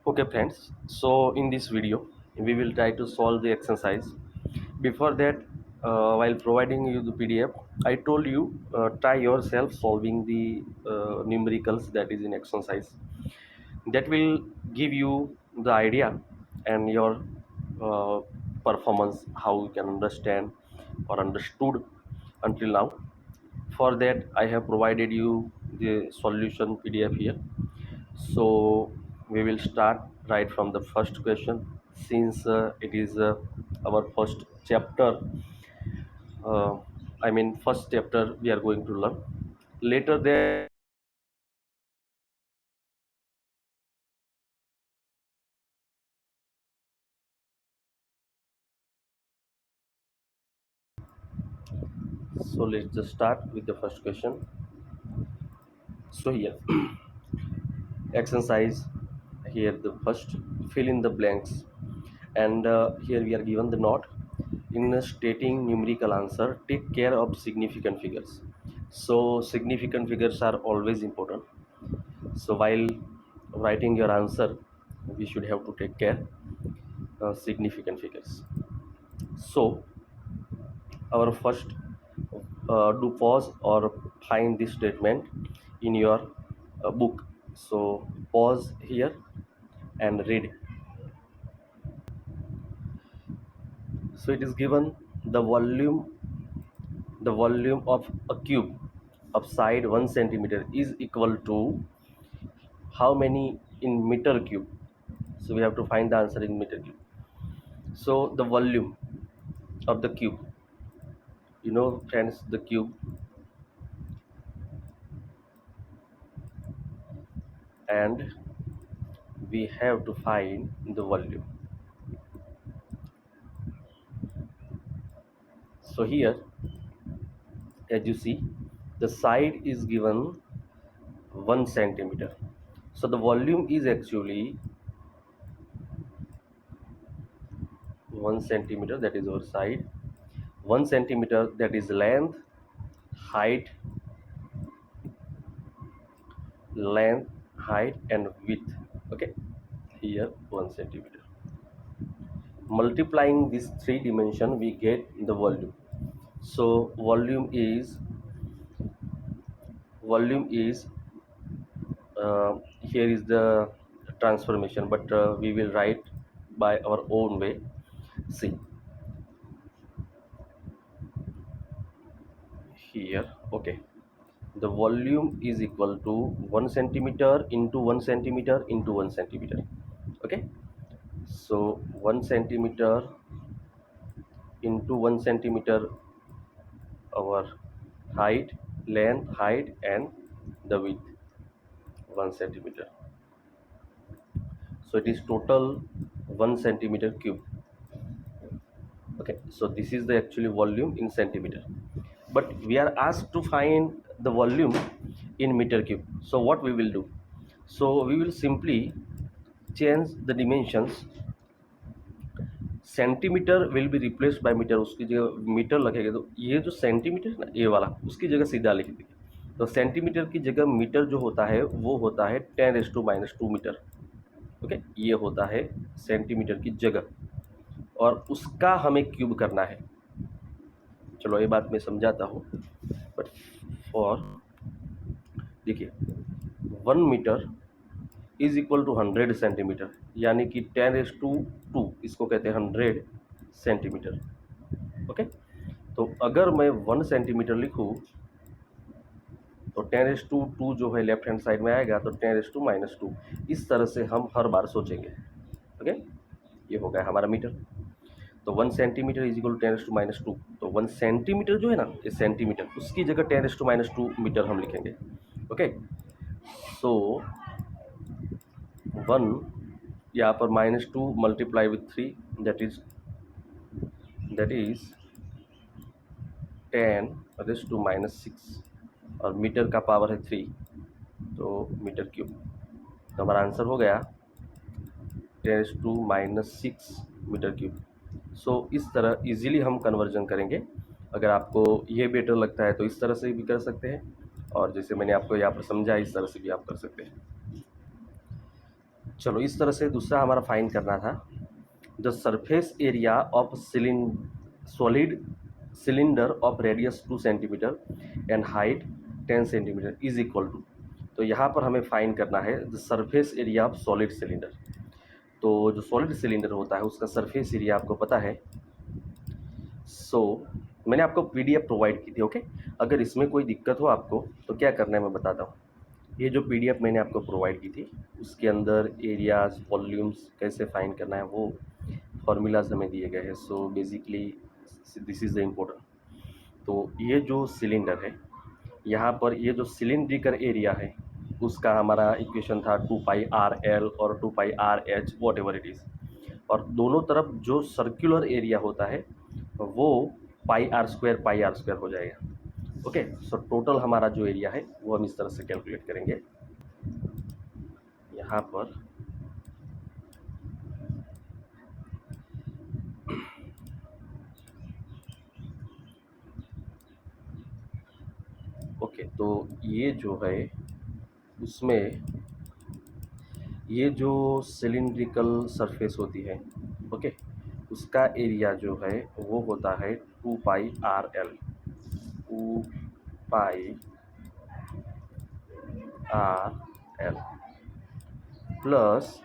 Okay friends, so in this video we will try to solve the exercise. Before that, while providing you the PDF, I told you try yourself solving the numericals that is in exercise. That will give you the idea and your uh, performance, how you can understand or understood until now. For that I have provided you the solution PDF here. So we will start right from the first question, since it is our first chapter. uh, I mean first chapter we are going to learn. Later there, so let's just start with the first question. So here exercise, here the first, fill in the blanks. And here we are given the note: in stating numerical answer, take care of significant figures. So significant figures are always important. So while writing your answer, we should have to take care significant figures. So our first, do pause or find this statement in your book. So pause here and read. So it is given the volume of a cube of side 1 centimeter is equal to how many in meter cube. So we have to find the answer in meter cube. So the volume of the cube, friends, the cube, and we have to find the volume. So here, as you see, the side is given 1 centimeter. So the volume is actually 1 centimeter, that is our side. 1 centimeter, that is length, height, and width. Okay, here 1 centimeter. Multiplying this three dimension, we get the volume. So volume is here is the transformation, but we will write by our own way. See here, okay, the volume is equal to 1 centimeter into 1 centimeter into 1 centimeter. Okay, so 1 centimeter into 1 centimeter, our height, length, height, and the width, 1 centimeter. So it is total 1 centimeter cube. Okay, so this is the actually volume in centimeter, but we are asked to find the volume in meter cube. So what we will do, so we will simply change the dimensions. Centimetre will be replaced by metre, उसकी जगह metre लगेगा, तो ये जो centimetre है ना, ये वाला, उसकी जगह सीधा लिख दीजिए। तो सेंटीमीटर की जगह मीटर जो होता है वो होता है 10⁻² मीटर। ओके, ये होता है सेंटीमीटर की जगह, और उसका हमें क्यूब करना है। चलो ये बात मैं समझाता हूँ, बट फॉर, देखिए 1 metre is equal to 100 centimetre, यानी कि 10⁻², इसको कहते हैं 100 सेंटीमीटर। ओके, तो अगर मैं 1 सेंटीमीटर लिखूँ तो 10⁻² जो है लेफ्ट हैंड साइड में आएगा, तो 10⁻²। इस तरह से हम हर बार सोचेंगे। ओके, ये हो गया हमारा मीटर। तो 1 सेंटीमीटर इज इक्वल टू 10⁻²। तो 1 सेंटीमीटर जो है ना, ये सेंटीमीटर, उसकी जगह 10⁻² मीटर हम लिखेंगे। ओके, सो 1 यहाँ पर -2 मल्टीप्लाई विथ 3, दैट इज 10⁻⁻6, और मीटर का पावर है 3, तो मीटर क्यूब। तो हमारा आंसर हो गया 10⁻6 मीटर क्यूब। सो इस तरह इजीली हम कन्वर्जन करेंगे। अगर आपको ये बेटर लगता है तो इस तरह से भी कर सकते हैं, और जैसे मैंने आपको यहाँ पर समझा, इस तरह से भी आप कर सकते हैं। चलो इस तरह से दूसरा हमारा फाइंड करना था, the surface area of solid cylinder of radius 2 centimetre and height 10 centimetre is equal to. तो यहाँ पर हमें फाइंड करना है the surface area of solid cylinder. तो जो सॉलिड सिलेंडर होता है उसका सरफेस एरिया आपको पता है। सो मैंने आपको पीडीएफ प्रोवाइड की थी, ओके। अगर इसमें कोई दिक्कत हो आपको तो क्या करना है मैं बताता हूँ। ये जो पीडीएफ मैंने आपको प्रोवाइड की थी उसके अंदर एरियाज वॉल्यूम्स कैसे फाइंड करना है वो फॉर्मूलाज हमें दिए गए हैं। So basically this is the important. तो ये जो सिलेंडर है, यहाँ पर ये जो सिलिंड्रिकल एरिया है उसका हमारा इक्वेशन था 2πr_l और 2πr_h what ever it is. और दोनों तरफ जो सर्कुलर एरिया होता है वो πr² हो जाएगा, ओके। सो टोटल हमारा जो एरिया है वो हम इस तरह से कैलकुलेट करेंगे। यहाँ पर ओके, तो ये जो है उसमें ये जो सिलिंड्रिकल सरफेस होती है, ओके, उसका एरिया जो है वो होता है 2πr_l, 2πr_l प्लस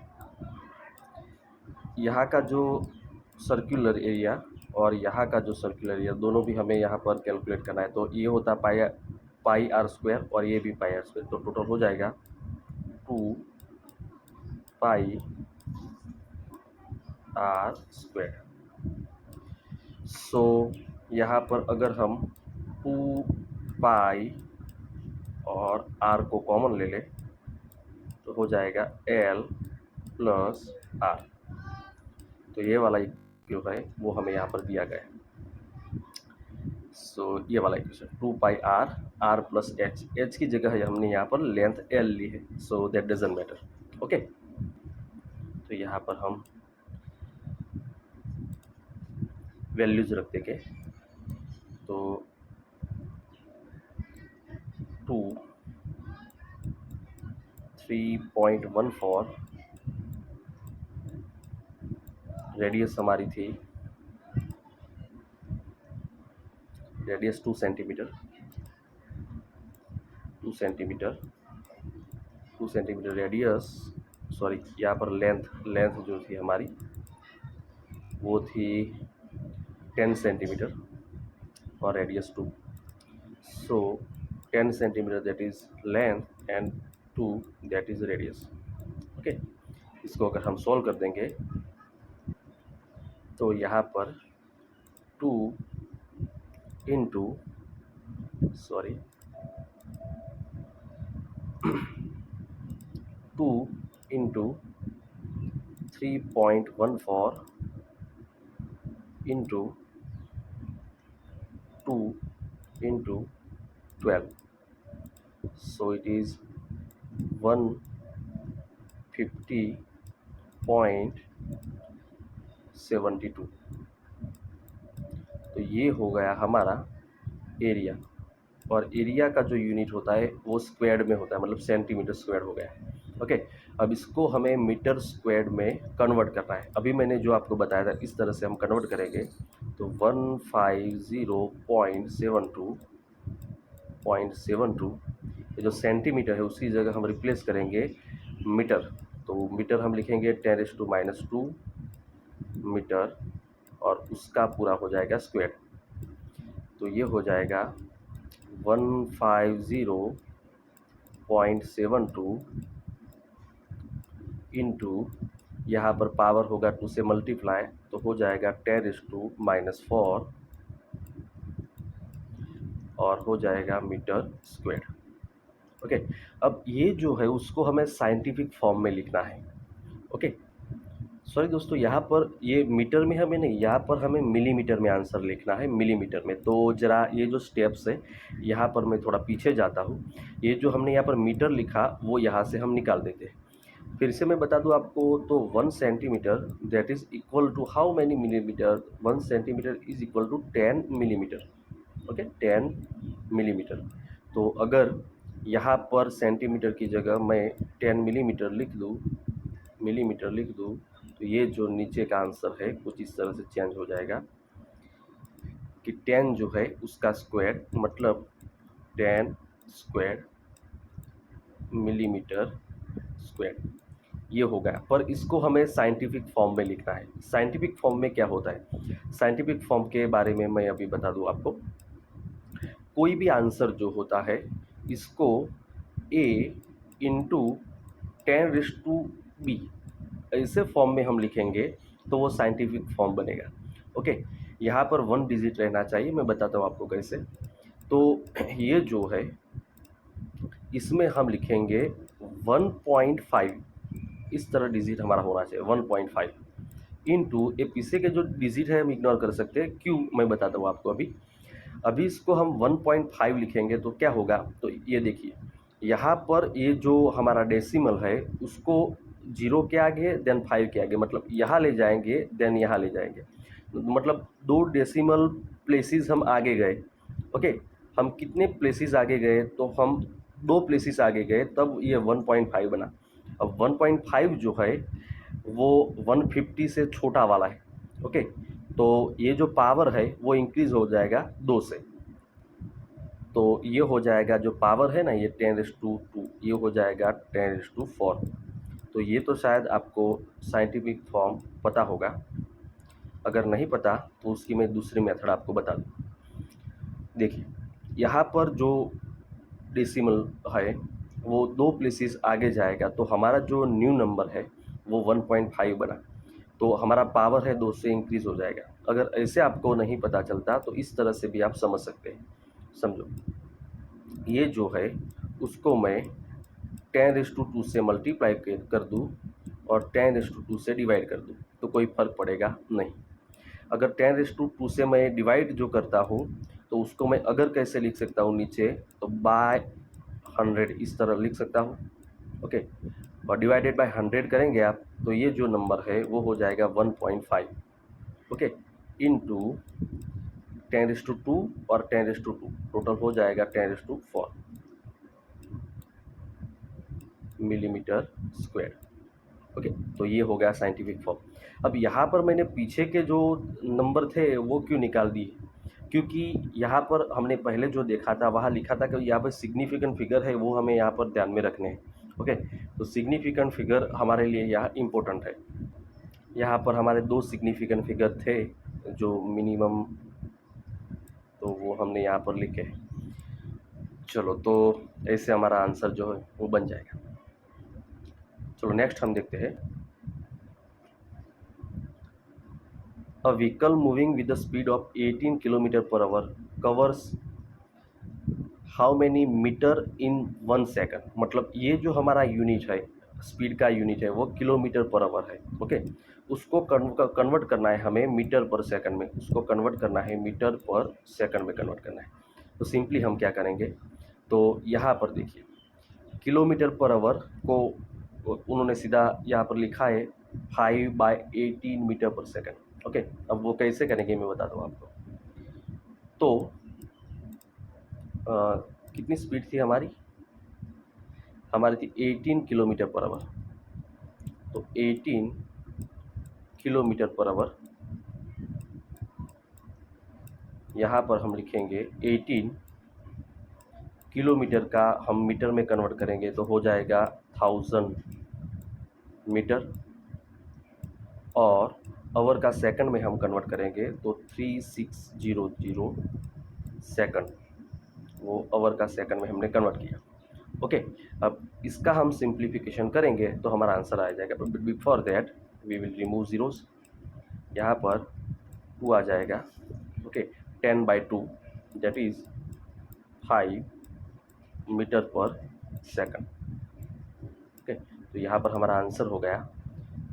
यहाँ का जो सर्कुलर एरिया और यहाँ का जो सर्कुलर एरिया दोनों भी हमें यहाँ पर कैलकुलेट करना है। तो ये होता है πr² और ये भी πr², तो टोटल हो जाएगा 2πr²। सो यहाँ पर अगर हम 2π और r को कॉमन ले लें तो हो जाएगा l प्लस r। तो ये वाला जो है वो हमें यहाँ पर दिया गया है। सो ये वाला इक्वेशन 2πr प्लस h की जगह है हमने यहाँ पर लेंथ l ली है, so that doesn't matter, okay. तो यहाँ पर हम वैल्यूज रख देंगे। तो 3.14 रेडियस हमारी थी, radius 2 centimetre, 2 centimetre radius, sorry यहाँ पर लेंथ जो थी हमारी वो थी 10 सेंटीमीटर और radius 2। So 10 centimetre that is length and 2 that is radius, okay. इसको अगर हम सॉल्व कर देंगे तो यहाँ पर 2 into 3.14 into 2 into 12, so it is 150.72। तो ये हो गया हमारा एरिया, और एरिया का जो यूनिट होता है वो स्क्वायर में होता है, मतलब सेंटीमीटर स्क्वायर हो गया, ओके। अब इसको हमें मीटर स्क्वायर में कन्वर्ट करना है। अभी मैंने जो आपको बताया था इस तरह से हम कन्वर्ट करेंगे तो 150.72 ये जो सेंटीमीटर है उसकी जगह हम रिप्लेस करेंगे मीटर। तो मीटर हम लिखेंगे 10⁻² मीटर और उसका पूरा हो जाएगा स्क्वायर। तो ये हो जाएगा 150.72 इंटू यहाँ पर पावर होगा 2 से मल्टीप्लाई, तो हो जाएगा 10⁻⁴ और हो जाएगा मीटर स्क्वायर, ओके। अब ये जो है उसको हमें साइंटिफिक फॉर्म में लिखना है, ओके। सॉरी दोस्तों, यहाँ पर ये मीटर में हमें नहीं, यहाँ पर हमें मिलीमीटर में आंसर लिखना है, मिलीमीटर में। तो ज़रा ये जो स्टेप्स है यहाँ पर मैं थोड़ा पीछे जाता हूँ। ये जो हमने यहाँ पर मीटर लिखा वो यहाँ से हम निकाल देते हैं। फिर से मैं बता दूँ आपको, तो 1 centimetre that is equal to how many millimetre, 1 centimetre is equal to 10 millimetre, okay, 10 millimetre. तो अगर यहाँ पर सेंटीमीटर की जगह मैं 10 मिलीमीटर लिख दूँ, मिलीमीटर लिख दूँ तो ये जो नीचे का आंसर है कुछ इस तरह से चेंज हो जाएगा कि 10 जो है उसका स्क्वायर मतलब 10 स्क्वायर मिलीमीटर स्क्वायर ये हो गया। पर इसको हमें साइंटिफिक फॉर्म में लिखना है। साइंटिफिक फॉर्म में क्या होता है, साइंटिफिक फॉर्म के बारे में मैं अभी बता दूं आपको। कोई भी आंसर जो होता है इसको a इंटू 10⁻⁵ ऐसे फॉर्म में हम लिखेंगे तो वो साइंटिफिक फॉर्म बनेगा। ओके, यहाँ पर 1 डिजिट रहना चाहिए, मैं बताता हूँ आपको कैसे। तो ये जो है इसमें हम लिखेंगे 1.5, इस तरह डिजिट हमारा होना चाहिए 1.5 इंटू ये पीछे के जो डिजिट है हम इग्नोर कर सकते हैं, क्यों मैं बताता हूँ आपको। अभी अभी इसको हम 1.5 लिखेंगे तो क्या होगा, तो ये देखिए यहाँ पर ये जो हमारा डेसिमल है उसको 0 के आगे देन 5 के आगे, मतलब यहाँ ले जाएंगे देन यहाँ ले जाएंगे, मतलब 2 डेसिमल प्लेसेस हम आगे गए। ओके, हम कितने प्लेसेस आगे गए, तो हम 2 प्लेसेस आगे गए तब ये 1.5 बना। अब 1.5 जो है वो 150 से छोटा वाला है। ओके, तो ये जो पावर है वो इंक्रीज हो जाएगा 2 से, तो ये हो जाएगा जो पावर है ना ये 10⁻², ये हो जाएगा 10⁻4। तो ये तो शायद आपको साइंटिफिक फॉर्म पता होगा, अगर नहीं पता तो उसकी मैं दूसरी मेथड आपको बता दूँ। देखिए यहाँ पर जो डेसिमल है वो 2 प्लेसेस आगे जाएगा तो हमारा जो न्यू नंबर है वो 1.5 बना, तो हमारा पावर है 2 से इंक्रीज हो जाएगा। अगर ऐसे आपको नहीं पता चलता तो इस तरह से भी आप समझ सकते हैं। समझो, ये जो है उसको मैं 10⁻² से मल्टीप्लाई कर दूँ और 10⁻² से डिवाइड कर दूँ तो कोई फ़र्क पड़ेगा नहीं। अगर 10⁻² से मैं डिवाइड जो करता हूँ तो उसको मैं अगर कैसे लिख सकता हूँ नीचे, तो बाय 100 इस तरह लिख सकता हूँ। ओके, और डिवाइडेड बाय 100 करेंगे आप तो ये जो नंबर है वो हो जाएगा 1.5। ओके, इंटू 10⁻² और 10⁻², टोटल हो जाएगा 10⁻4 मिलीमीटर स्क्वायर। ओके, तो ये हो गया साइंटिफिक फॉर्म। अब यहाँ पर मैंने पीछे के जो नंबर थे वो क्यों निकाल दिए, क्योंकि यहाँ पर हमने पहले जो देखा था वहाँ लिखा था कि यहाँ पर सिग्निफिकेंट फिगर है, वो हमें यहाँ पर ध्यान में रखने हैं। ओके, तो सिग्निफिकेंट फिगर हमारे लिए यहाँ इम्पोर्टेंट है। यहाँ पर हमारे 2 सिग्निफिकेंट फिगर थे जो मिनिमम, तो वो हमने यहाँ पर लिखे। चलो, तो ऐसे हमारा आंसर जो है वो बन जाएगा। चलो नेक्स्ट हम देखते हैं। A vehicle moving with the speed of 18 km/h covers how many metre in 1 second. मतलब ये जो हमारा यूनिट है, स्पीड का यूनिट है वो किलोमीटर पर आवर है। ओके, उसको कन्वर्ट करना है हमें मीटर पर सेकंड में, उसको कन्वर्ट करना है मीटर पर सेकंड में कन्वर्ट करना है। तो सिंपली हम क्या करेंगे, तो यहाँ पर देखिए किलोमीटर पर आवर को उन्होंने सीधा यहाँ पर लिखा है 5/18 मीटर पर सेकंड। ओके, अब वो कैसे करेंगे मैं बताता हूँ आपको। तो कितनी स्पीड थी हमारी, हमारी थी 18 किलोमीटर पर आवर, तो 18 किलोमीटर पर आवर यहाँ पर हम लिखेंगे 18 किलोमीटर का हम मीटर में कन्वर्ट करेंगे तो हो जाएगा 1000 मीटर, और आवर का सेकंड में हम कन्वर्ट करेंगे तो 3600 सेकंड, वो आवर का सेकंड में हमने कन्वर्ट किया। ओके, अब इसका हम सिंप्लीफिकेशन करेंगे तो हमारा आंसर आ जाएगा, but before that we will remove zeros. यहाँ पर 2 आ जाएगा। Okay, 10/2 that is 5 metre per second. Okay, तो यहाँ पर हमारा आंसर हो गया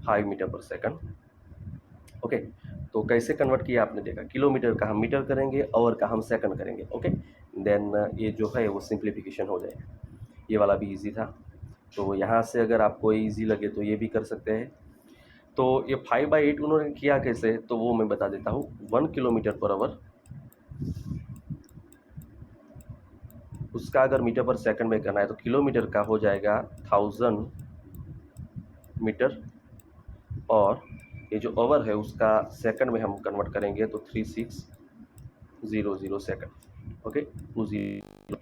5 मीटर पर सेकंड। ओके, तो कैसे कन्वर्ट किया आपने देखा, किलोमीटर का हम मीटर करेंगे, आवर का हम सेकंड करेंगे। ओके, देन ये जो है वो सिंप्लीफिकेशन हो जाएगा। ये वाला भी इजी था, तो यहाँ से अगर आपको इजी लगे तो ये भी कर सकते हैं। तो ये 5/8 उन्होंने किया कैसे, तो वो मैं बता देता हूँ। 1 किलोमीटर पर आवर, उसका अगर मीटर पर सेकंड में करना है तो किलोमीटर का हो जाएगा 1000 मीटर, और ये जो आवर है उसका सेकंड में हम कन्वर्ट करेंगे तो 3600 सेकंड। Okay, 2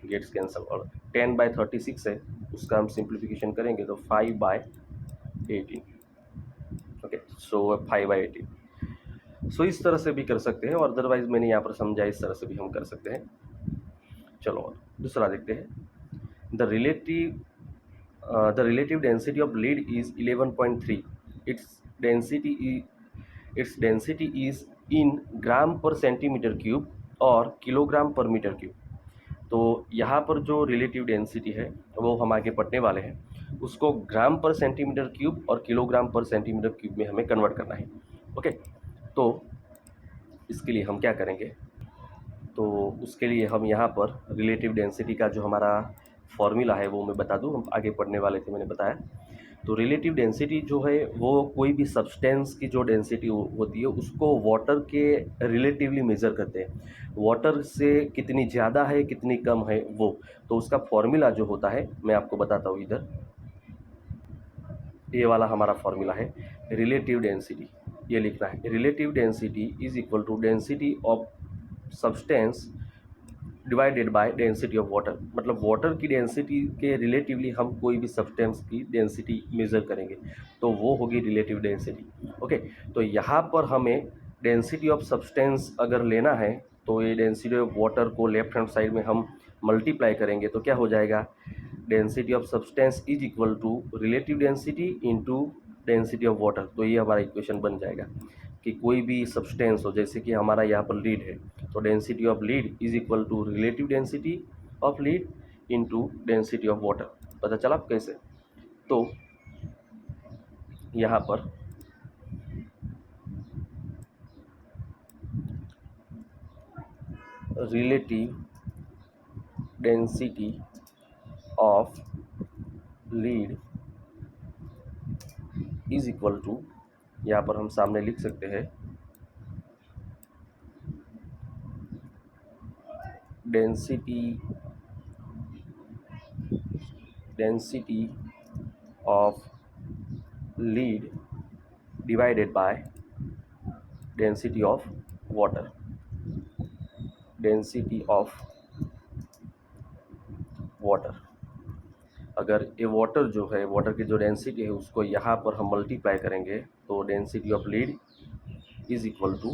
gets cancel. और 10/36 है, उसका हम सिंप्लीफिकेशन करेंगे तो 5/18। ओके, सो 5/18। सो इस तरह से भी कर सकते हैं, और अदरवाइज मैंने यहाँ पर समझा इस तरह से भी हम कर सकते हैं। चलो और दूसरा देखते हैं। The relative density of lead is 11.3। Its density is in gram per centimetre cube और किलोग्राम पर मीटर क्यूब। तो यहाँ पर जो रिलेटिव डेंसिटी है वो हम आगे पढ़ने वाले हैं, उसको ग्राम पर सेंटीमीटर क्यूब और किलोग्राम पर सेंटीमीटर क्यूब में हमें कन्वर्ट करना है। ओके, तो इसके लिए हम क्या करेंगे, तो उसके लिए हम यहाँ पर रिलेटिव डेंसिटी का जो हमारा फॉर्मूला है वो मैं बता दूँ, हम आगे पढ़ने वाले थे, मैंने बताया। तो रिलेटिव डेंसिटी जो है वो कोई भी सब्सटेंस की जो डेंसिटी होती है उसको वाटर के रिलेटिवली मेज़र करते हैं, वाटर से कितनी ज़्यादा है कितनी कम है वो। तो उसका फॉर्मूला जो होता है मैं आपको बताता हूँ इधर, ये वाला हमारा फॉर्मूला है रिलेटिव डेंसिटी। ये लिखना है, relative density is equal to density of substance divided by density of water. मतलब वाटर की डेंसिटी के रिलेटिवली हम कोई भी सब्सटेंस की डेंसिटी मेज़र करेंगे तो वो होगी रिलेटिव डेंसिटी। ओके, तो यहाँ पर हमें डेंसिटी ऑफ सब्सटेंस अगर लेना है तो ये डेंसिटी ऑफ वाटर को लेफ्ट हैंड साइड में हम मल्टीप्लाई करेंगे तो क्या हो जाएगा, density of substance is equal to relative density into density of water. तो ये हमारा इक्वेशन बन जाएगा कि कोई भी सब्सटेंस हो, जैसे कि हमारा यहाँ पर लीड है तो density of lead is equal to relative density of lead into density of water. पता चला कैसे? तो यहाँ पर relative density of lead is equal to, यहाँ पर हम सामने लिख सकते हैं density of lead divided by density of water. Density of water, अगर ये वाटर जो है, वाटर की जो डेंसिटी है उसको यहाँ पर हम मल्टीप्लाई करेंगे तो density of lead is equal to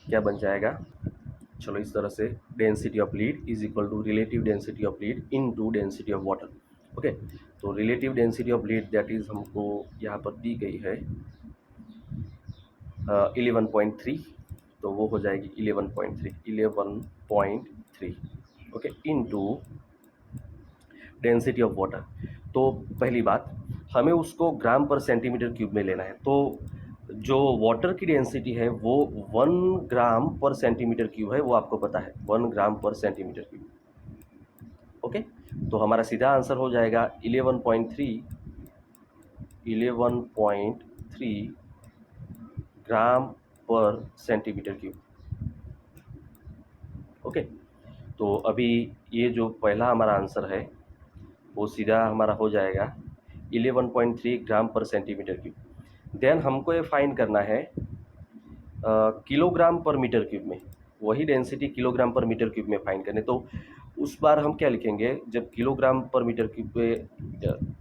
क्या बन जाएगा, चलो इस तरह से, density of lead is equal to relative density of lead into density of water. Okay, तो relative density of lead that is हमको यहाँ पर दी गई है 11.3, तो वो हो जाएगी 11.3। Okay, into density of water. तो पहली बात, हमें उसको ग्राम पर सेंटीमीटर क्यूब में लेना है, तो जो वाटर की डेंसिटी है वो 1 ग्राम पर सेंटीमीटर क्यूब है, वो आपको पता है 1 ग्राम पर सेंटीमीटर क्यूब। ओके, तो हमारा सीधा आंसर हो जाएगा 11.3 ग्राम पर सेंटीमीटर क्यूब। ओके, तो अभी ये जो पहला हमारा आंसर है वो सीधा हमारा हो जाएगा 11.3 ग्राम पर सेंटीमीटर क्यूब। देन हमको ये फाइंड करना है किलोग्राम पर मीटर क्यूब में, वही density kilogram per metre cube में फाइंड करने। तो उस बार हम क्या लिखेंगे, जब किलोग्राम पर मीटर क्यूब पे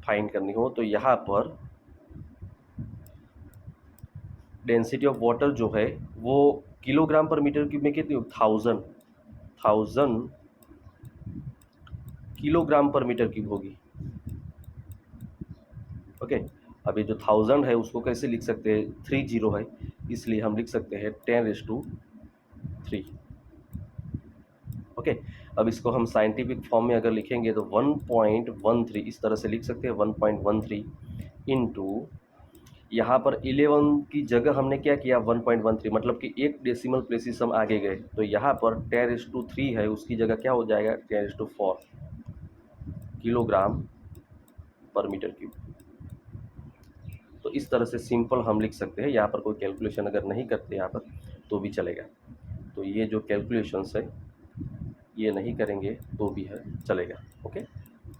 फाइंड करनी हो तो यहाँ पर डेंसिटी ऑफ वाटर जो है वो किलोग्राम पर मीटर क्यूब में कितनी हो, 1000 किलोग्राम पर मीटर क्यूब होगी। ओके, अभी जो 1000 है उसको कैसे लिख सकते हैं, 30 है, इसलिए हम लिख सकते हैं 10⁻3। ओके, अब इसको हम साइंटिफिक फॉर्म में अगर लिखेंगे तो 1.13 इस तरह से लिख सकते हैं, 1.13 इंटू यहाँ पर 11 की जगह हमने क्या किया 1.13, मतलब कि एक डेसिमल प्लेसेस हम आगे गए, तो यहाँ पर 10⁻3 है, उसकी जगह क्या हो जाएगा 10⁻4 किलोग्राम पर मीटर क्यूब। तो इस तरह से सिंपल हम लिख सकते हैं, यहाँ पर कोई कैलकुलेशन अगर नहीं करते यहाँ पर तो भी चलेगा। तो ये जो कैलकुलेशंस है ये नहीं करेंगे तो भी है चलेगा। ओके,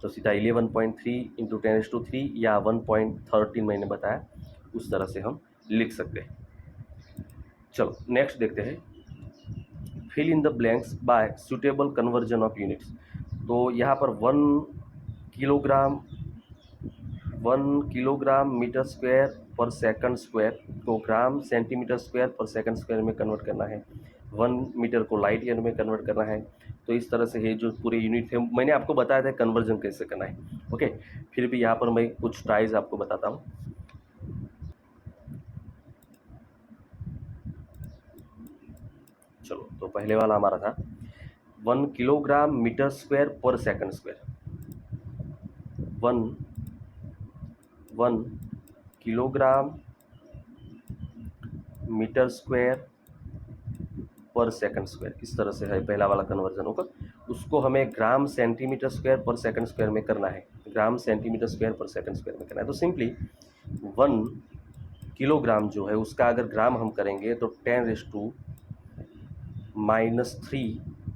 तो सीधा 11.3 इंटू 10⁻3 या 1.13 मैंने बताया, उस तरह से हम लिख सकते हैं। चलो नेक्स्ट देखते हैं, fill in the blanks by suitable conversion of units. तो यहाँ पर 1 kilogram metre square per second square को gram centimetre square per second square में कन्वर्ट करना है, 1 मीटर को लाइट ईयर में कन्वर्ट करना है। तो इस तरह से ये जो पूरे यूनिट थे मैंने आपको बताया था कन्वर्जन कैसे करना है। ओके, फिर भी यहाँ पर मैं कुछ ट्राइज आपको बताता हूँ। चलो तो पहले वाला हमारा था 1 kilogram metre square per second square, 1 kilogram metre square per second square, इस तरह से है पहला वाला कन्वर्जन होगा। उसको हमें ग्राम centimetre square per second square में करना है, ग्राम centimetre square per second square में करना है। तो सिंपली 1 किलोग्राम जो है उसका अगर ग्राम हम करेंगे तो 10⁻³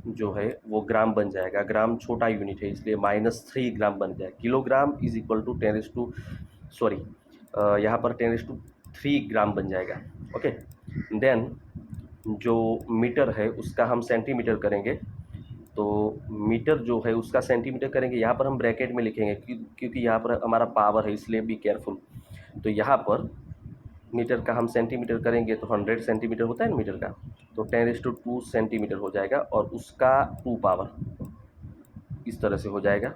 जो है वो ग्राम बन जाएगा। ग्राम छोटा यूनिट है इसलिए -3 ग्राम बन जाएगा। किलोग्राम इज इक्वल टू यहाँ पर 10⁻³ ग्राम बन जाएगा। ओके, देन जो मीटर है उसका हम सेंटीमीटर करेंगे, तो मीटर जो है उसका सेंटीमीटर करेंगे, यहाँ पर हम ब्रैकेट में लिखेंगे क्योंकि यहाँ पर हमारा पावर है इसलिए बी केयरफुल। तो यहाँ पर मीटर का हम सेंटीमीटर करेंगे तो 100 सेंटीमीटर होता है ना मीटर का, तो 10⁻² सेंटीमीटर हो जाएगा और उसका 2 पावर इस तरह से हो जाएगा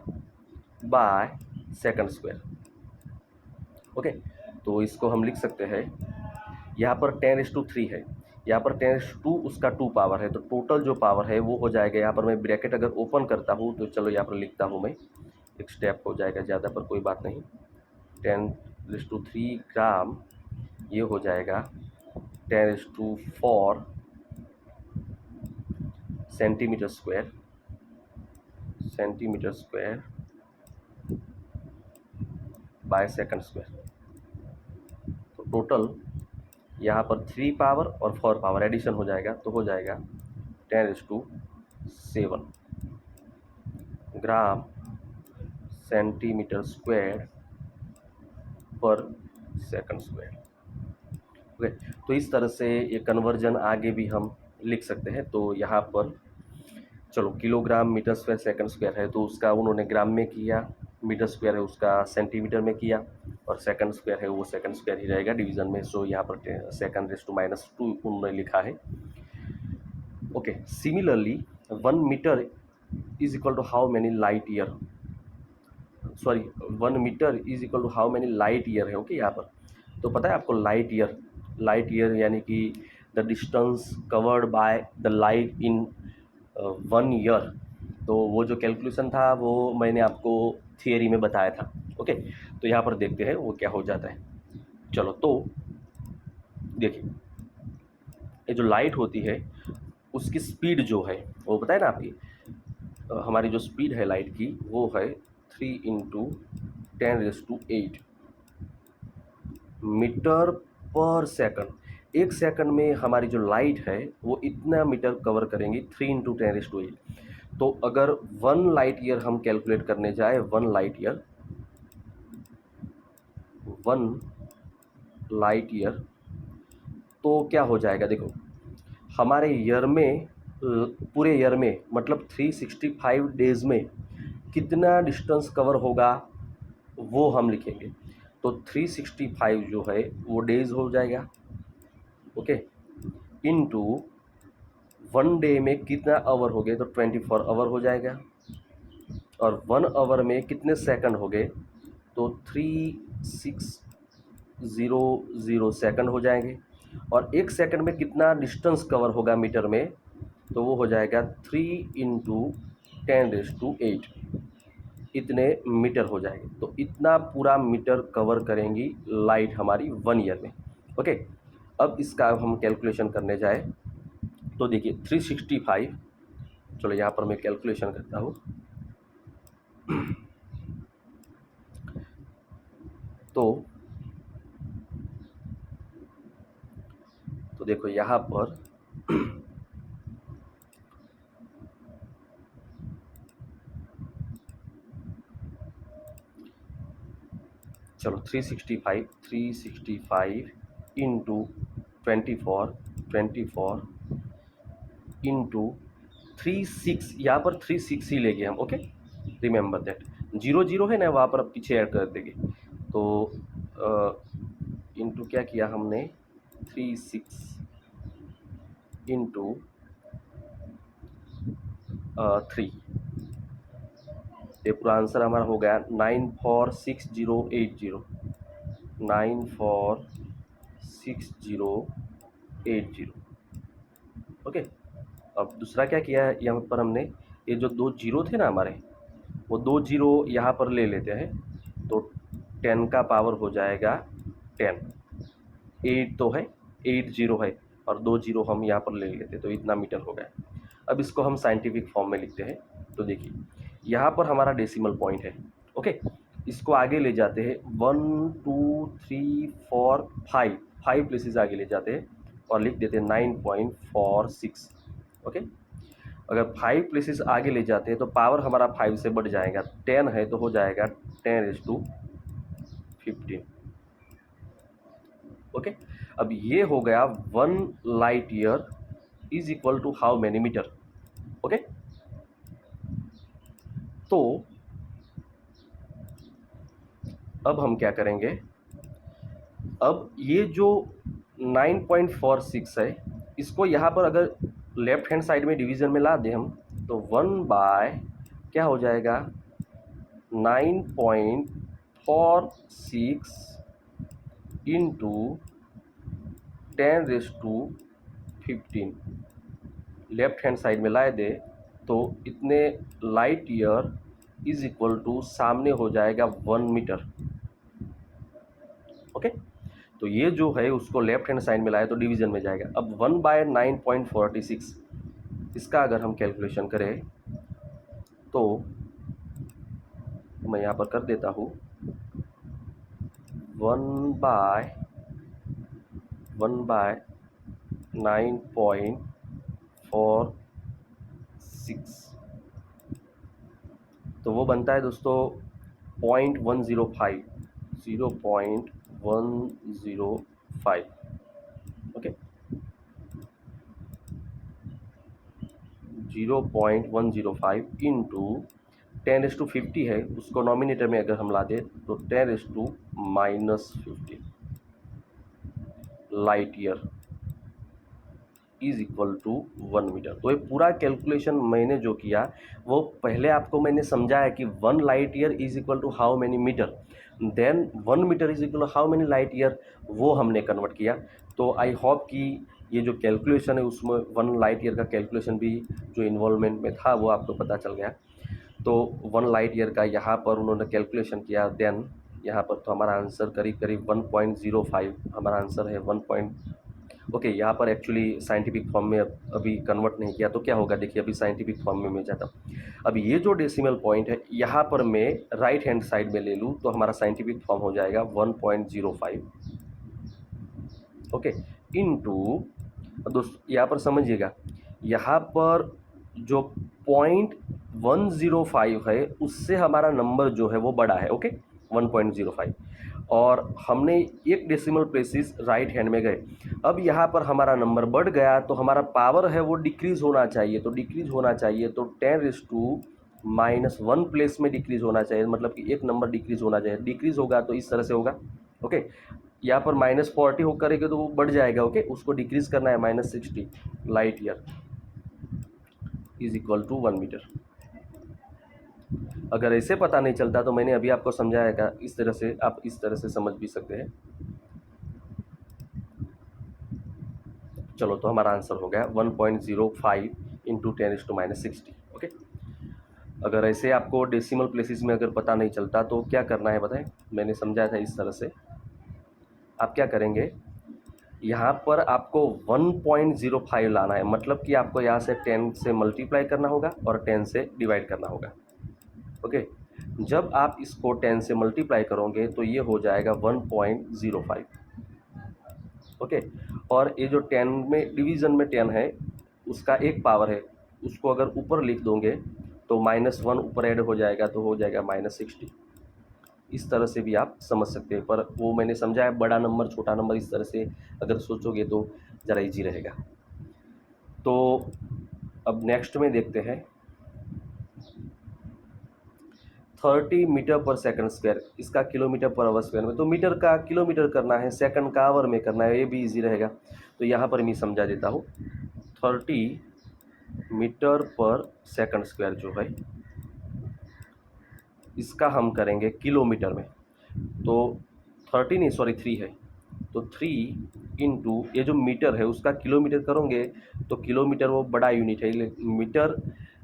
बाय सेकंड स्क्वायर। ओके, तो इसको हम लिख सकते हैं, यहाँ पर 10⁻³ है, यहाँ पर 10⁻² उसका 2 पावर है, तो टोटल जो पावर है वो हो जाएगा। यहाँ पर मैं ब्रैकेट अगर ओपन करता हूँ तो चलो यहाँ पर लिखता हूँ मैं, एक स्टेप हो जाएगा ज़्यादा पर कोई बात नहीं। 10⁻³ ग्राम ये हो जाएगा 10⁻⁴ centimetre square by second square. तो टोटल यहाँ पर 3 पावर और 4 पावर एडिशन हो जाएगा, तो हो जाएगा 10⁻7 ग्राम centimetre square per second square. Okay, तो इस तरह से ये कन्वर्जन आगे भी हम लिख सकते हैं। तो यहाँ पर चलो kilogram metre square second square है तो उसका उन्होंने ग्राम में किया, मीटर स्क्वायर है उसका सेंटीमीटर में किया, और सेकंड स्क्वायर है वो सेकंड स्क्वायर ही रहेगा डिवीजन में। सो यहाँ पर सेकंड⁻² उन्होंने लिखा है। Okay, similarly 1 metre is equal to how many light year, 1 metre is equal to how many light year है। ओके, यहाँ पर तो पता है आपको लाइट ईयर यानी कि the distance covered by the light in 1 year. तो वो जो कैलकुलेशन था वो मैंने आपको थियरी में बताया था। ओके, तो यहाँ पर देखते हैं वो क्या हो जाता है। चलो तो देखिए, ये जो लाइट होती है उसकी स्पीड जो है वो बताए ना आपकी, हमारी जो स्पीड है लाइट की वो है 3 × 10⁸ मीटर पर सेकंड। एक सेकंड में हमारी जो लाइट है वो इतना मीटर कवर करेंगी 3 × 10⁸। तो अगर 1 लाइट ईयर हम कैलकुलेट करने जाए, 1 लाइट ईयर तो क्या हो जाएगा, देखो हमारे ईयर में पूरे ईयर में मतलब 365 डेज में कितना डिस्टेंस कवर होगा वो हम लिखेंगे। तो 365 जो है वो डेज हो जाएगा। ओके, इनटू 1 डे में कितना आवर हो गए तो 24 आवर हो जाएगा, और 1 आवर में कितने सेकंड हो गए तो 3600 सेकंड हो जाएंगे, और एक सेकंड में कितना डिस्टेंस कवर होगा मीटर में तो वो हो जाएगा 3 × 10⁸ इतने मीटर हो जाएंगे। तो इतना पूरा मीटर कवर करेंगी लाइट हमारी 1 ईयर में। ओके, अब इसका हम कैलकुलेशन करने जाए तो देखिए 365, चलो यहाँ पर मैं कैलकुलेशन करता हूँ। तो देखो यहाँ पर चलो 365 इंटू 24 24 इंटू 36, यहाँ पर 36 ही लेंगे हम, ओके, रिमेंबर दैट, 0 0 है ना, वहाँ पर पीछे ऐड कर देंगे। तो इंटू क्या किया हमने, 36 इंटू 3, ये पूरा आंसर हमारा हो गया 946080, 946080, ओके। अब दूसरा क्या किया है यहाँ पर हमने, ये जो 2 जीरो थे ना हमारे, वो 2 जीरो यहाँ पर ले लेते हैं, तो 10 का पावर हो जाएगा 10, 8 तो है, 8 जीरो है, और 2 जीरो हम यहाँ पर ले लेते हैं, तो इतना मीटर हो गया। अब इसको हम साइंटिफिक फॉर्म में लिखते हैं। तो देखिए यहाँ पर हमारा डेसिमल पॉइंट है, ओके, इसको आगे ले जाते हैं 1 2 3 4 5, 5 प्लेसेस आगे ले जाते हैं और लिख देते हैं 9.46, ओके। अगर 5 प्लेसेस आगे ले जाते हैं तो पावर हमारा 5 से बढ़ जाएगा, 10 है तो हो जाएगा 10⁻15, ओके। अब ये हो गया 1 light year is equal to how many metre, okay. तो अब हम क्या करेंगे, अब ये जो 9.46 है, इसको यहाँ पर अगर लेफ्ट हैंड साइड में डिवीज़न में ला दें हम, तो 1 बाय क्या हो जाएगा 9.46 इंटू 10⁻15, लेफ्ट हैंड साइड में लाए दे तो इतने light year is equal to सामने हो जाएगा 1 मीटर, ओके। तो ये जो है उसको लेफ्ट हैंड साइड में लाए तो डिवीजन में जाएगा। अब 1 बाय 9.46, इसका अगर हम कैलकुलेशन करें तो मैं यहाँ पर कर देता हूँ 1 बाय 9.46, तो वो बनता है दोस्तों 0.105, 0.105, ओके, 0.105 इंटू 10⁻50 है, उसको नॉमिनेटर में अगर हम ला दें तो 10⁻−50 light year is equal to 1 metre. तो ये पूरा कैलकुलेशन मैंने जो किया वो पहले आपको मैंने समझाया कि 1 light year is equal to how many metre, then 1 metre is equal to how many light year, वो हमने कन्वर्ट किया। तो आई होप कि ये जो कैलकुलेशन है उसमें 1 लाइट ईयर का कैलकुलेशन भी जो इन्वॉल्वमेंट में था वो आपको पता चल गया। तो 1 लाइट ईयर का यहाँ पर उन्होंने कैलकुलेशन किया, देन यहाँ पर तो हमारा आंसर करीब करीब 1.05 हमारा आंसर है, 1. ओके, यहाँ पर एक्चुअली साइंटिफिक फॉर्म में अभी कन्वर्ट नहीं किया, तो क्या होगा देखिए, अभी साइंटिफिक फॉर्म में मैं जाता हूँ। अब ये जो डेसिमल पॉइंट है यहाँ पर मैं राइट हैंड साइड में ले लूँ तो हमारा साइंटिफिक फॉर्म हो जाएगा 1.05, ओके, इनटू, दोस्तों यहाँ पर समझिएगा, यहाँ पर जो 0.105 है उससे हमारा नंबर जो है वो बड़ा है, ओके, 1.05, और हमने एक डेसिमल प्लेसेस राइट हैंड में गए। अब यहाँ पर हमारा नंबर बढ़ गया तो हमारा पावर है वो डिक्रीज़ होना चाहिए, तो डिक्रीज़ होना चाहिए तो 10⁻−1 प्लेस में डिक्रीज़ होना चाहिए, मतलब कि एक नंबर डिक्रीज़ होना चाहिए। डिक्रीज़ होगा तो इस तरह से होगा, ओके। यहाँ पर -40 हो करेंगे तो वो बढ़ जाएगा, ओके, उसको डिक्रीज़ करना है, -60 light year is equal to 1 metre. अगर ऐसे पता नहीं चलता तो मैंने अभी आपको समझाया था, इस तरह से आप इस तरह से समझ भी सकते हैं। चलो, तो हमारा आंसर हो गया 1.05 इंटू 10⁻60, ओके। अगर ऐसे आपको डेसिमल प्लेसेस में अगर पता नहीं चलता तो क्या करना है बताएं, मैंने समझाया था इस तरह से। आप क्या करेंगे, यहाँ पर आपको 1.05 लाना है, मतलब कि आपको यहाँ से 10 से मल्टीप्लाई करना होगा और 10 से डिवाइड करना होगा, ओके। जब आप इसको 10 से मल्टीप्लाई करोगे तो ये हो जाएगा 1.05, ओके। और ये जो 10 में डिवीज़न में 10 है उसका एक पावर है, उसको अगर ऊपर लिख दोगे तो -1 ऊपर ऐड हो जाएगा तो हो जाएगा -60, इस तरह से भी आप समझ सकते हैं, पर वो मैंने समझाया बड़ा नंबर छोटा नंबर इस तरह से अगर सोचोगे तो ज़रा इजी रहेगा। तो अब नेक्स्ट में देखते हैं 30 मीटर पर सेकंड स्क्वायर, इसका किलोमीटर पर आवर स्क्वायर में, तो मीटर का किलोमीटर करना है, सेकंड का आवर में करना है, ये भी इजी रहेगा। तो यहाँ पर मैं समझा देता हूँ 30 मीटर पर सेकंड स्क्वायर जो है इसका हम करेंगे किलोमीटर में, तो 30 नहीं सॉरी 3 है, तो 3 इंटू ये जो मीटर है उसका किलोमीटर करोगे तो किलोमीटर वो बड़ा यूनिट है, metre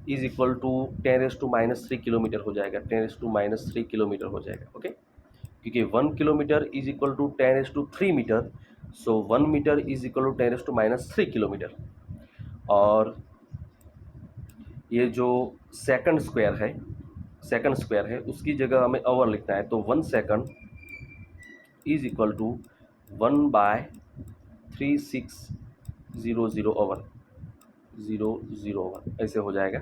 is equal to 10⁻³ kilometre हो जाएगा, 10⁻³ किलोमीटर हो जाएगा। ओके, क्योंकि 1 kilometre is equal to 10⁻³ metre, so 1 metre is equal to 10⁻³ kilometre. और ये जो सेकंड स्क्वायर है उसकी जगह हमें आवर लिखना है, तो 1 second is equal to 1/3600 hour 001 ऐसे हो जाएगा।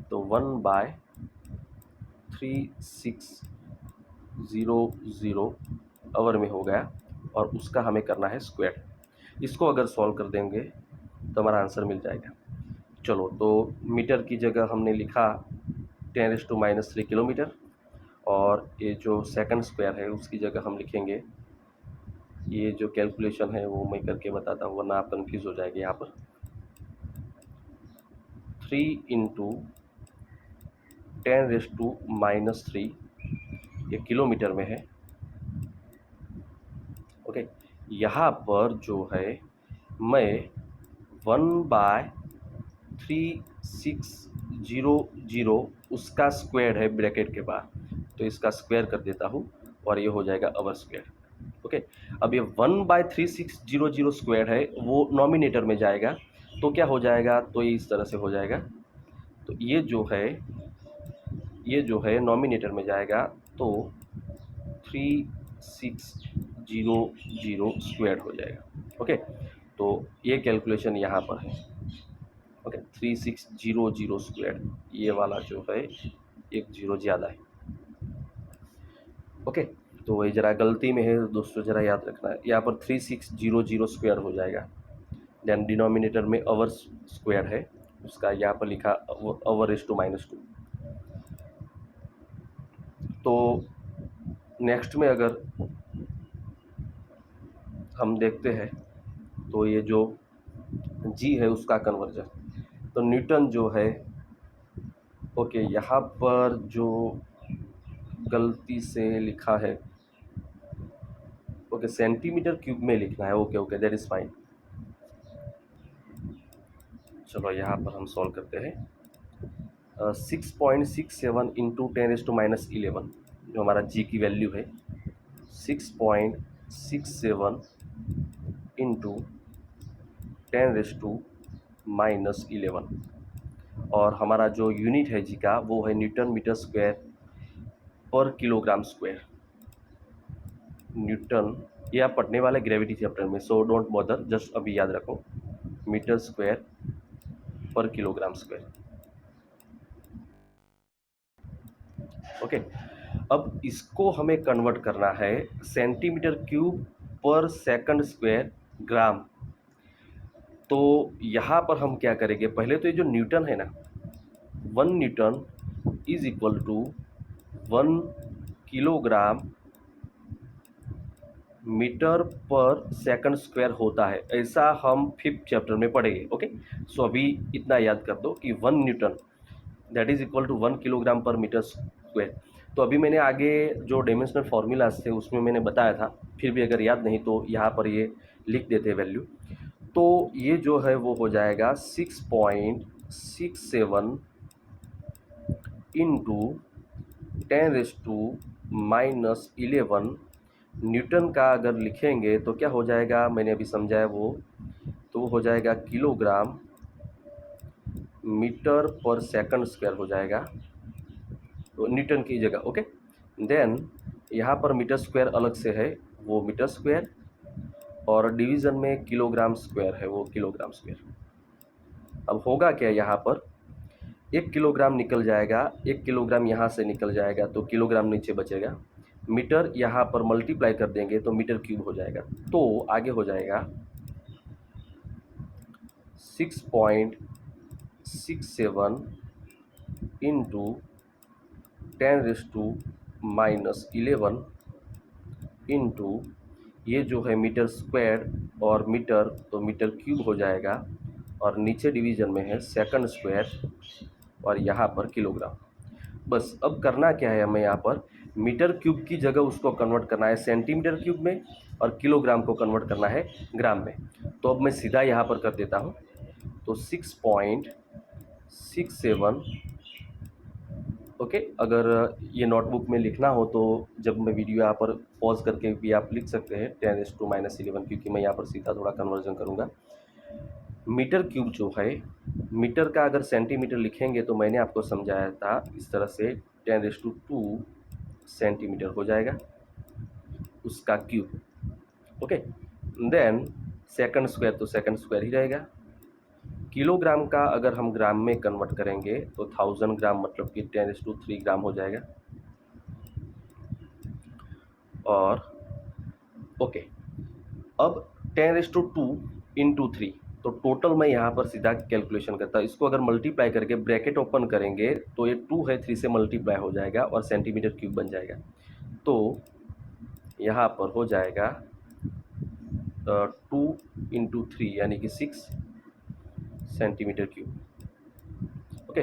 तो 1/3600 आवर में हो गया, और उसका हमें करना है स्क्वायर। इसको अगर सॉल्व कर देंगे तो हमारा आंसर मिल जाएगा। चलो, तो मीटर की जगह हमने लिखा 10⁻³ किलोमीटर, और ये जो सेकंड स्क्वायर है उसकी जगह हम लिखेंगे, ये जो कैलकुलेशन है वो मैं करके बताता हूँ वरना आप कन्फ्यूज़ हो जाएंगे। यहाँ पर 3 इंटू 10⁻³ ये किलोमीटर में है। ओके, यहाँ पर जो है मैं 1/3600 उसका स्क्वायर है ब्रैकेट के बाद, तो इसका स्क्वायर कर देता हूँ और ये हो जाएगा आवर स्क्वायर। ओके, अब ये 1/3600 स्क्वायर है वो नॉमिनेटर में जाएगा, तो क्या हो जाएगा, तो ये इस तरह से हो जाएगा। तो ये जो है नॉमिनेटर में जाएगा, तो 3600 स्क्वायर हो जाएगा। ओके, तो ये कैलकुलेशन यहाँ पर है। ओके, 3600 स्क्वायर, ये वाला जो है एक जीरो ज़्यादा है। ओके, तो वही ज़रा गलती में है दोस्तों, ज़रा याद रखना है। यहाँ पर 3600 स्क्वायर हो जाएगा, देन डिनोमिनेटर में आवर स्क्वायर है उसका, यहाँ पर लिखा आवर⁻²। तो नेक्स्ट में अगर हम देखते हैं तो ये जो जी है उसका कन्वर्जन, तो न्यूटन जो है, ओके यहाँ पर जो गलती से लिखा है, ओके सेंटीमीटर क्यूब में लिखना है। Okay that is fine. चलो यहाँ पर हम सॉल्व करते हैं। 6.67 इंटू 10⁻11 जो हमारा जी की वैल्यू है, 6.67 इंटू 10⁻11, और हमारा जो यूनिट है जी का वो है न्यूटन मीटर स्क्वायर पर किलोग्राम स्क्वायर। न्यूटन, ये आप पढ़ने वाले ग्रेविटी चैप्टर में, सो डोंट बॉदर, जस्ट अभी याद रखो मीटर स्क्वायर पर किलोग्राम स्क्वायर। ओके, अब इसको हमें कन्वर्ट करना है सेंटीमीटर क्यूब पर सेकंड स्क्वायर ग्राम। तो यहाँ पर हम क्या करेंगे, पहले तो ये जो न्यूटन है ना, 1 newton is equal to 1 kilogram metre per second square होता है, ऐसा हम 5th चैप्टर में पढ़ेंगे। ओके, सो अभी इतना याद कर दो कि 1 newton that is equal to 1 kilogram per metre square. तो अभी मैंने आगे जो डायमेंशनल फार्मूलाज थे उसमें मैंने बताया था, फिर भी अगर याद नहीं तो यहाँ पर ये लिख देते हैं वैल्यू। तो ये जो है वो हो जाएगा 6.67 इंटू 10⁻11 न्यूटन का अगर लिखेंगे तो क्या हो जाएगा, मैंने अभी समझाया वो, तो हो जाएगा kilogram metre per second square हो जाएगा, तो न्यूटन की जगह। ओके, देन यहाँ पर मीटर स्क्वायर अलग से है, वो मीटर स्क्वायर, और डिवीज़न में किलोग्राम स्क्वायर है, वो किलोग्राम स्क्वायर। अब होगा क्या, यहाँ पर 1 किलोग्राम निकल जाएगा, 1 किलोग्राम यहाँ से निकल जाएगा, तो किलोग्राम नीचे बचेगा, मीटर यहाँ पर मल्टीप्लाई कर देंगे तो मीटर क्यूब हो जाएगा। तो आगे हो जाएगा 6.67 इंटू 10⁻⁻11 इंटू ये जो है मीटर स्क्वायर और मीटर, तो मीटर क्यूब हो जाएगा, और नीचे डिवीजन में है सेकंड स्क्वायर और यहाँ पर किलोग्राम। बस अब करना क्या है, हमें यहाँ पर मीटर क्यूब की जगह उसको कन्वर्ट करना है सेंटीमीटर क्यूब में, और किलोग्राम को कन्वर्ट करना है ग्राम में। तो अब मैं सीधा यहाँ पर कर देता हूँ। तो 6.67, ओके। अगर ये नोटबुक में लिखना हो तो जब मैं वीडियो यहाँ पर पॉज करके भी आप लिख सकते हैं 10⁻⁻11, क्योंकि मैं यहाँ पर सीधा थोड़ा कन्वर्जन करूँगा। मीटर क्यूब जो है, मीटर का अगर सेंटीमीटर लिखेंगे तो मैंने आपको समझाया था इस तरह से 10⁻² सेंटीमीटर हो जाएगा उसका cube, okay. Then second square, तो सेकंड स्क्वायर ही रहेगा। किलोग्राम का अगर हम ग्राम में कन्वर्ट करेंगे तो 1000 ग्राम मतलब कि 10⁻³ ग्राम हो जाएगा। और ओके, अब 10⁻² इंटू 3, तो टोटल मैं यहाँ पर सीधा कैलकुलेशन करता हूँ। इसको अगर मल्टीप्लाई करके ब्रैकेट ओपन करेंगे तो ये 2 है, 3 से मल्टीप्लाई हो जाएगा और सेंटीमीटर क्यूब बन जाएगा। तो यहाँ पर हो जाएगा 2 इंटू 3 यानी कि 6 सेंटीमीटर क्यूब, ओके।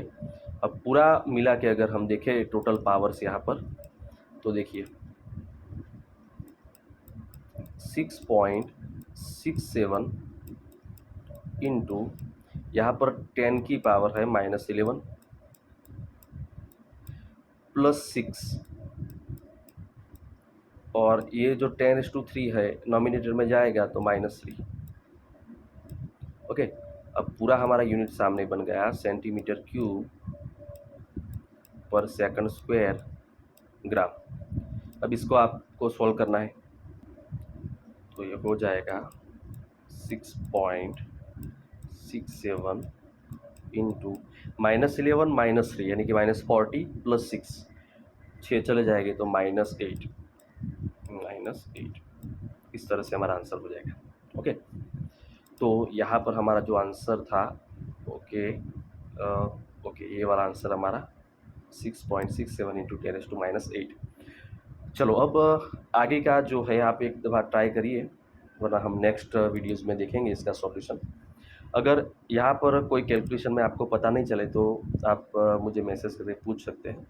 अब पूरा मिला के अगर हम देखें टोटल पावर्स यहाँ पर, तो देखिए 6.67 इंटू यहाँ पर 10 की पावर है -11 प्लस 6, और ये जो 10⁻³ है नॉमिनेटर में जाएगा तो -3, ओके। अब पूरा हमारा यूनिट सामने बन गया सेंटीमीटर क्यूब पर सेकंड स्क्वायर ग्राम। अब इसको आपको सॉल्व करना है, तो ये हो जाएगा 6.67 इंटू -11 -3 यानी कि -40 प्लस 6, 6 चले जाएंगे तो -8, इस तरह से हमारा आंसर हो जाएगा, ओके। तो यहाँ पर हमारा जो आंसर था, ओके, ओके, ये वाला आंसर हमारा 6.67 इंटू 10⁻⁻8। चलो अब आगे का जो है आप एक दफ़ा ट्राई करिए, वरना हम नेक्स्ट वीडियोस में देखेंगे इसका सॉल्यूशन। अगर यहाँ पर कोई कैलकुलेशन में आपको पता नहीं चले तो आप मुझे मैसेज करके पूछ सकते हैं।